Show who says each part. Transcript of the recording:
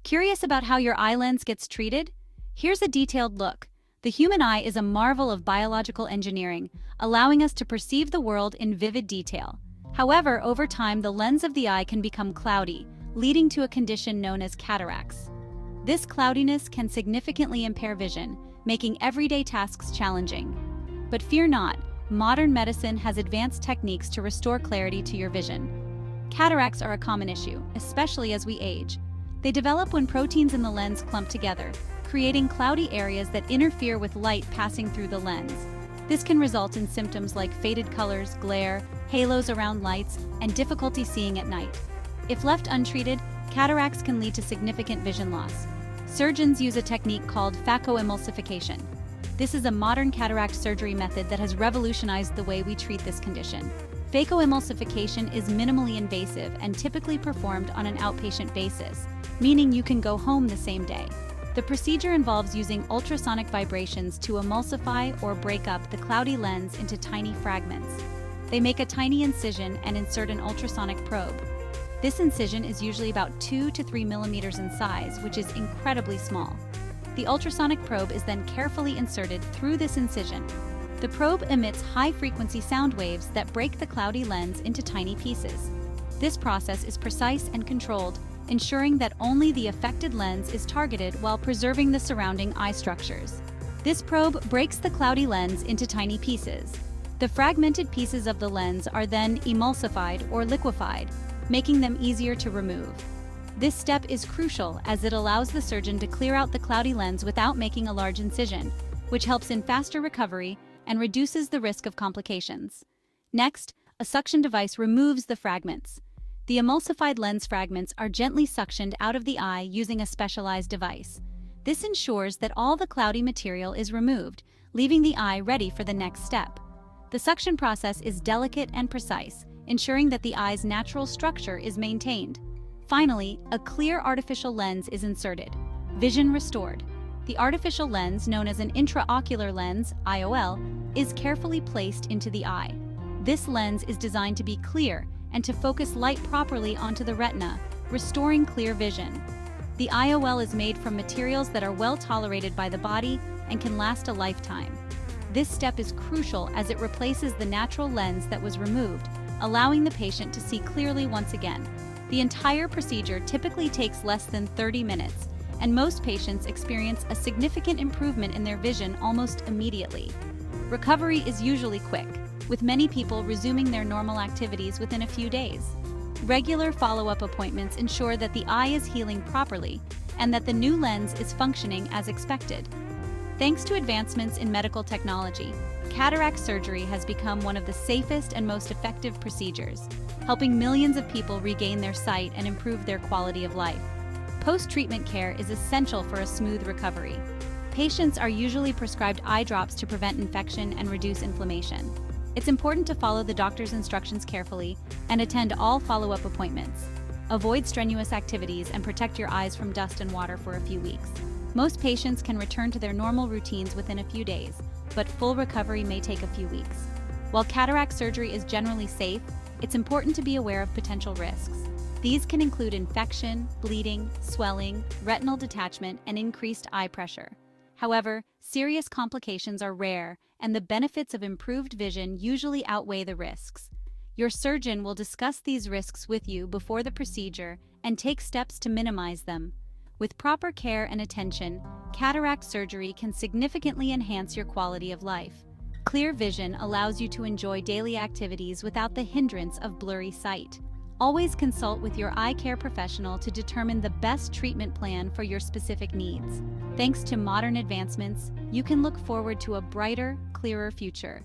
Speaker 1: Curious about how your eye lens gets treated? Here's a detailed look. The human eye is a marvel of biological engineering, allowing us to perceive the world in vivid detail. However, over time, the lens of the eye can become cloudy, leading to a condition known as cataracts. This cloudiness can significantly impair vision, making everyday tasks challenging. But fear not, modern medicine has advanced techniques to restore clarity to your vision. Cataracts are a common issue, especially as we age. They develop when proteins in the lens clump together, creating cloudy areas that interfere with light passing through the lens. This can result in symptoms like faded colors, glare, halos around lights, and difficulty seeing at night. If left untreated, cataracts can lead to significant vision loss. Surgeons use a technique called phacoemulsification. This is a modern cataract surgery method that has revolutionized the way we treat this condition. Phacoemulsification is minimally invasive and typically performed on an outpatient basis, meaning you can go home the same day. The procedure involves using ultrasonic vibrations to emulsify or break up the cloudy lens into tiny fragments. They make a tiny incision and insert an ultrasonic probe. This incision is usually about 2 to 3 millimeters in size, which is incredibly small. The ultrasonic probe is then carefully inserted through this incision. The probe emits high-frequency sound waves that break the cloudy lens into tiny pieces. This process is precise and controlled, ensuring that only the affected lens is targeted while preserving the surrounding eye structures. This probe breaks the cloudy lens into tiny pieces. The fragmented pieces of the lens are then emulsified or liquefied, making them easier to remove. This step is crucial as it allows the surgeon to clear out the cloudy lens without making a large incision, which helps in faster recovery and reduces the risk of complications. Next, a suction device removes the fragments. The emulsified lens fragments are gently suctioned out of the eye using a specialized device. This ensures that all the cloudy material is removed, leaving the eye ready for the next step. The suction process is delicate and precise, ensuring that the eye's natural structure is maintained. Finally, a clear artificial lens is inserted. Vision restored. The artificial lens, known as an intraocular lens, IOL, is carefully placed into the eye. This lens is designed to be clear and to focus light properly onto the retina, restoring clear vision. The IOL is made from materials that are well tolerated by the body and can last a lifetime. This step is crucial as it replaces the natural lens that was removed, allowing the patient to see clearly once again. The entire procedure typically takes less than 30 minutes, and most patients experience a significant improvement in their vision almost immediately. Recovery is usually quick, with many people resuming their normal activities within a few days. Regular follow-up appointments ensure that the eye is healing properly and that the new lens is functioning as expected. Thanks to advancements in medical technology, cataract surgery has become one of the safest and most effective procedures, helping millions of people regain their sight and improve their quality of life. Post-treatment care is essential for a smooth recovery. Patients are usually prescribed eye drops to prevent infection and reduce inflammation. It's important to follow the doctor's instructions carefully and attend all follow-up appointments. Avoid strenuous activities and protect your eyes from dust and water for a few weeks. Most patients can return to their normal routines within a few days, but full recovery may take a few weeks. While cataract surgery is generally safe, it's important to be aware of potential risks. These can include infection, bleeding, swelling, retinal detachment, and increased eye pressure. However, serious complications are rare, and the benefits of improved vision usually outweigh the risks. Your surgeon will discuss these risks with you before the procedure and take steps to minimize them. With proper care and attention, cataract surgery can significantly enhance your quality of life. Clear vision allows you to enjoy daily activities without the hindrance of blurry sight. Always consult with your eye care professional to determine the best treatment plan for your specific needs. Thanks to modern advancements, you can look forward to a brighter, clearer future.